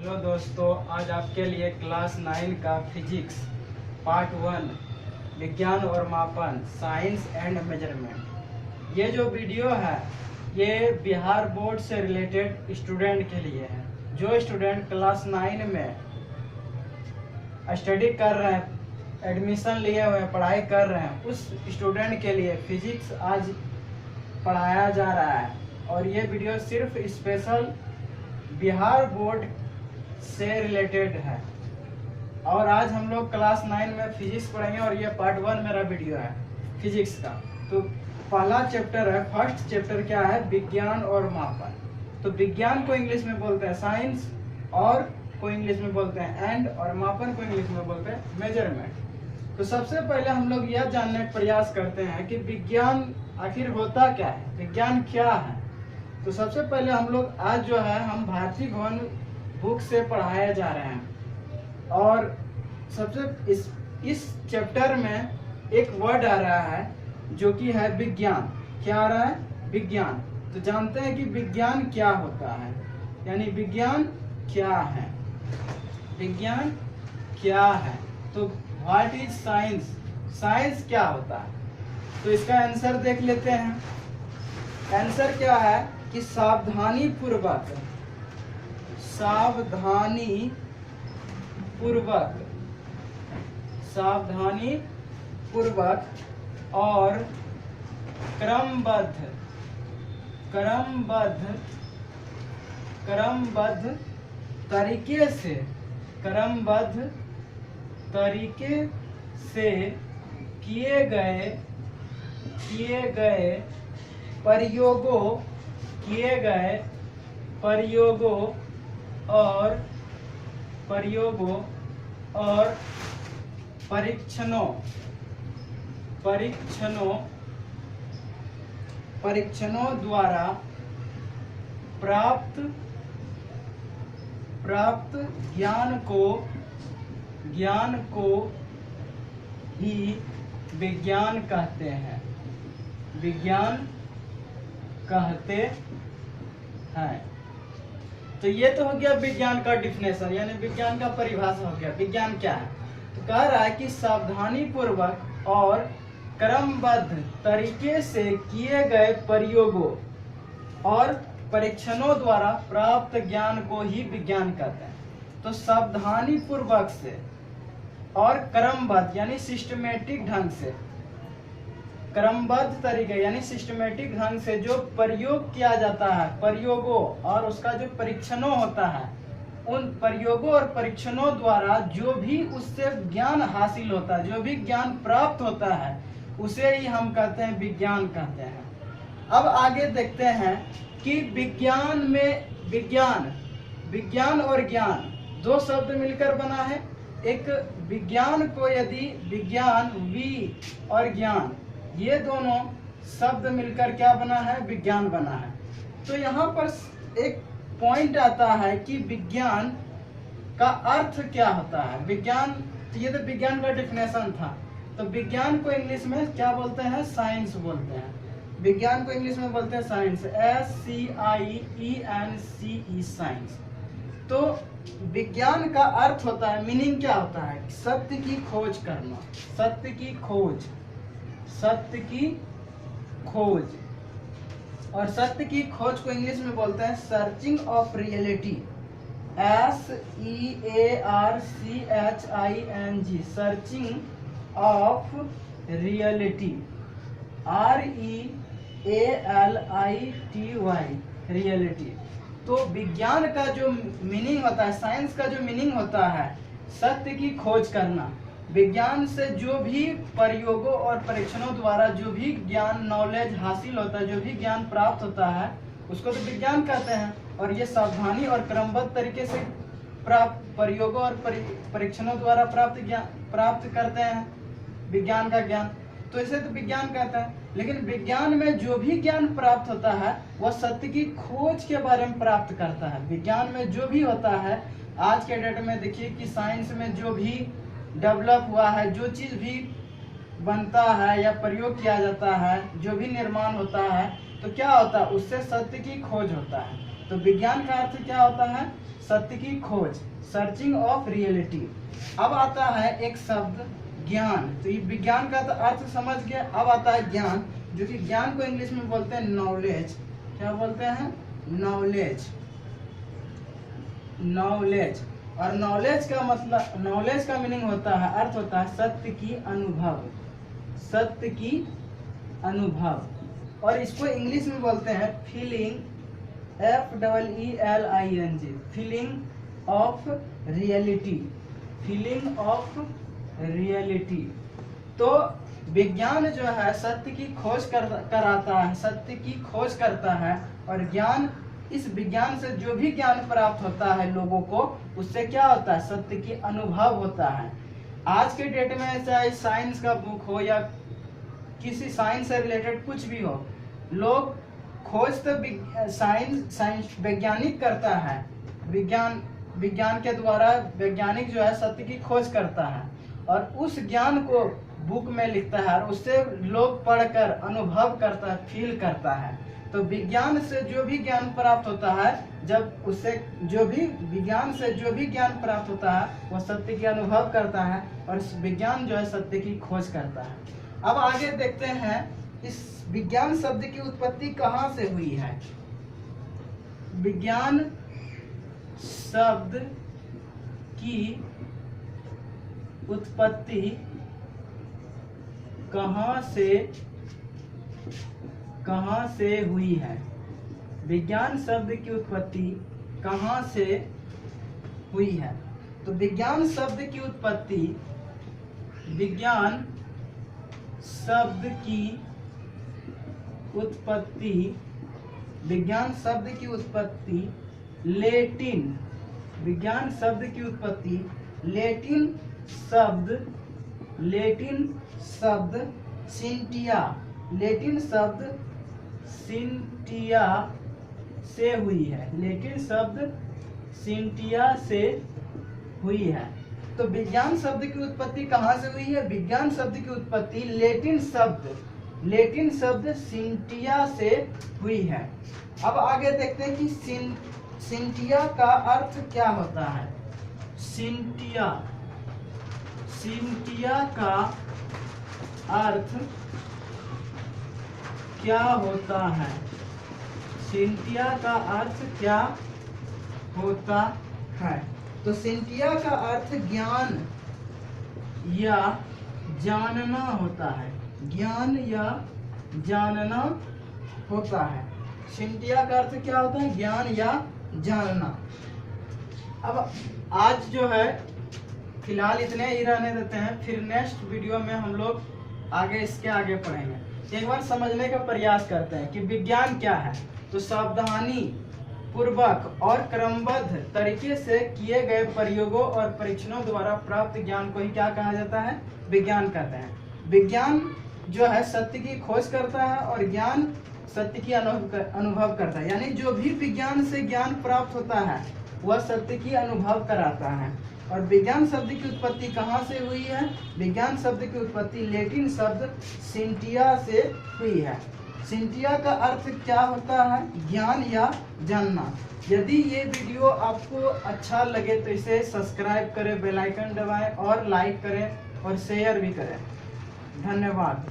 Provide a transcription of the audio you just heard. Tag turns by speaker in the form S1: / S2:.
S1: Hello दोस्तों, आज आपके लिए क्लास 9 का फिजिक्स पार्ट 1 विज्ञान और मापन साइंस एंड मेजरमेंट। ये जो वीडियो है ये बिहार बोर्ड से रिलेटेड स्टूडेंट के लिए है। जो स्टूडेंट क्लास 9 में स्टडी कर रहे हैं, एडमिशन लिए हुए हैं, पढ़ाई कर रहे हैं, उस स्टूडेंट के लिए फिजिक्स आज पढ़ाया जा रहा है। और ये वीडियो सिर्फ स्पेशल बिहार बोर्ड से रिलेटेड है। और आज हम लोग क्लास 9 में फिजिक्स पढ़ेंगे और ये पार्ट 1 मेरा वीडियो है फिजिक्स का। तो पहला चैप्टर है, फर्स्ट चैप्टर क्या है? विज्ञान और मापन। तो विज्ञान को इंग्लिश में बोलते हैं साइंस, और को इंग्लिश में बोलते हैं एंड, और मापन को इंग्लिश में बोलते हैं मेजरमेंट। तो सबसे पहले हम लोग यह जानने का प्रयास करते हैं कि विज्ञान आखिर होता क्या है, विज्ञान क्या है। तो सबसे पहले हम लोग आज जो है हम भारतीय भवन बुक से पढ़ाया जा रहे हैं। और सबसे इस चैप्टर में एक वर्ड आ रहा है जो कि है विज्ञान। क्या आ रहा है? विज्ञान। तो जानते हैं कि विज्ञान क्या होता है, यानी विज्ञान क्या है, विज्ञान क्या है। तो व्हाट इज साइंस? साइंस क्या होता है? तो इसका आंसर देख लेते हैं। आंसर क्या है कि सावधानी पूर्वक और क्रमबद्ध तरीके से किए गए प्रयोगों और परीक्षणों द्वारा प्राप्त ज्ञान को ही विज्ञान कहते हैं। तो ये तो हो गया विज्ञान का डिफिनेशन, यानी विज्ञान का परिभाषा हो गया। विज्ञान क्या है? तो कह रहा है कि सावधानी पूर्वक और क्रमबद्ध तरीके से किए गए प्रयोगों और परीक्षणों द्वारा प्राप्त ज्ञान को ही विज्ञान कहते हैं। तो सावधानी पूर्वक से और क्रमबद्ध यानी सिस्टमेटिक ढंग से, क्रमबद्ध तरीके यानी सिस्टमेटिक ढंग से जो प्रयोग किया जाता है, प्रयोगों और उसका जो परीक्षणों होता है, उन प्रयोगों और परीक्षणों द्वारा जो भी उससे ज्ञान हासिल होता है, जो भी ज्ञान प्राप्त होता है, उसे ही हम कहते हैं विज्ञान कहते हैं। अब आगे देखते हैं कि विज्ञान में विज्ञान और ज्ञान दो शब्द मिलकर बना है। एक विज्ञान को यदि विज्ञान वी और ज्ञान, ये दोनों शब्द मिलकर क्या बना है? विज्ञान बना है। तो यहाँ पर एक पॉइंट आता है कि विज्ञान का अर्थ क्या होता है। विज्ञान, तो ये तो विज्ञान का डिफिनेशन था। तो विज्ञान को इंग्लिश में क्या बोलते हैं? साइंस बोलते हैं। विज्ञान को इंग्लिश में बोलते हैं साइंस, SCIENCE, साइंस। तो विज्ञान का अर्थ होता है, मीनिंग क्या होता है? सत्य की खोज करना, सत्य की खोज। और सत्य की खोज को इंग्लिश में बोलते हैं searching of reality, SEARCHING, searching of reality, REALITY, reality. तो विज्ञान का जो मीनिंग होता है, साइंस का जो मीनिंग होता है, सत्य की खोज करना। विज्ञान से जो भी प्रयोगों और परीक्षणों द्वारा जो भी ज्ञान, नॉलेज हासिल होता है, जो भी ज्ञान प्राप्त होता है, उसको तो विज्ञान कहते हैं। और ये सावधानी और क्रमबद्ध तरीके से प्राप्त प्रयोगों और परीक्षणों द्वारा प्राप्त करते हैं विज्ञान का ज्ञान, तो इसे तो विज्ञान कहता है। लेकिन विज्ञान में जो भी ज्ञान प्राप्त होता है वह सत्य की खोज के बारे में प्राप्त करता है। विज्ञान में जो भी होता है, आज के डेट में देखिए कि साइंस में जो भी डेवलप हुआ है, जो चीज़ भी बनता है या प्रयोग किया जाता है, जो भी निर्माण होता है, तो क्या होता है? उससे सत्य की खोज होता है। तो विज्ञान का अर्थ क्या होता है? सत्य की खोज, सर्चिंग ऑफ रियलिटी। अब आता है एक शब्द ज्ञान। तो ये विज्ञान का तो अर्थ समझ गया। अब आता है ज्ञान, जो कि ज्ञान को इंग्लिश में बोलते हैं नॉलेज। क्या बोलते हैं? नॉलेज। नॉलेज। और नॉलेज का मतलब, नॉलेज का मीनिंग होता है, अर्थ होता है सत्य की अनुभव, सत्य की अनुभव। और इसको इंग्लिश में बोलते हैं feeling, FEELING, feeling of reality, feeling of reality. तो विज्ञान जो है सत्य की खोज कराता है, सत्य की खोज करता है। और ज्ञान, इस विज्ञान से जो भी ज्ञान प्राप्त होता है लोगों को, उससे क्या होता है? सत्य की अनुभव होता है। आज के डेट में चाहे साइंस का बुक हो या किसी साइंस से रिलेटेड कुछ भी हो, लोग खोज तो साइंस वैज्ञानिक करता है, विज्ञान के द्वारा वैज्ञानिक जो है सत्य की खोज करता है और उस ज्ञान को बुक में लिखता है और उससे लोग पढ़कर अनुभव करता है, फील करता है। तो विज्ञान से जो भी ज्ञान प्राप्त होता है, जब उससे जो भी विज्ञान से जो भी ज्ञान प्राप्त होता है, वह सत्य की अनुभव करता है और विज्ञान जो है सत्य की खोज करता है। अब आगे देखते हैं इस विज्ञान शब्द की उत्पत्ति कहाँ से हुई है। विज्ञान शब्द की उत्पत्ति कहाँ से हुई है? विज्ञान शब्द की उत्पत्ति कहाँ से हुई है? तो विज्ञान शब्द की उत्पत्ति, विज्ञान शब्द की उत्पत्ति, विज्ञान शब्द की उत्पत्ति लैटिन, विज्ञान शब्द की उत्पत्ति लैटिन शब्द सिंटिया, लैटिन शब्द सिंटिया से हुई है, लैटिन शब्द सिंटिया से हुई है। तो विज्ञान शब्द की उत्पत्ति कहाँ से हुई है? विज्ञान शब्द की उत्पत्ति लैटिन शब्द सिंटिया से हुई है। अब आगे देखते हैं कि सिंटिया का अर्थ क्या होता है। सिंटिया का अर्थ क्या होता है? सिंटिया का अर्थ क्या होता है? तो सिंटिया का अर्थ ज्ञान या जानना होता है, ज्ञान या जानना होता है। सिंटिया का अर्थ क्या होता है? ज्ञान या जानना। अब आज जो है फिलहाल इतने ही रहने देते हैं, फिर नेक्स्ट वीडियो में हम लोग इसके आगे पढ़ेंगे। एक बार समझने का प्रयास करते हैं कि विज्ञान क्या है। तो सावधानी पूर्वक और क्रमबद्ध तरीके से किए गए प्रयोगों और परीक्षणों द्वारा प्राप्त ज्ञान को ही क्या कहा जाता है? विज्ञान कहते हैं। विज्ञान जो है सत्य की खोज करता है और ज्ञान सत्य की अनुभव करता है। यानी जो भी विज्ञान से ज्ञान प्राप्त होता है वह सत्य की अनुभव कराता है। और विज्ञान शब्द की उत्पत्ति कहाँ से हुई है? विज्ञान शब्द की उत्पत्ति लैटिन शब्द सिंटिया से हुई है। सिंटिया का अर्थ क्या होता है? ज्ञान या जानना। यदि ये वीडियो आपको अच्छा लगे तो इसे सब्सक्राइब करें, बेल आइकन दबाएं और लाइक करें और शेयर भी करें। धन्यवाद।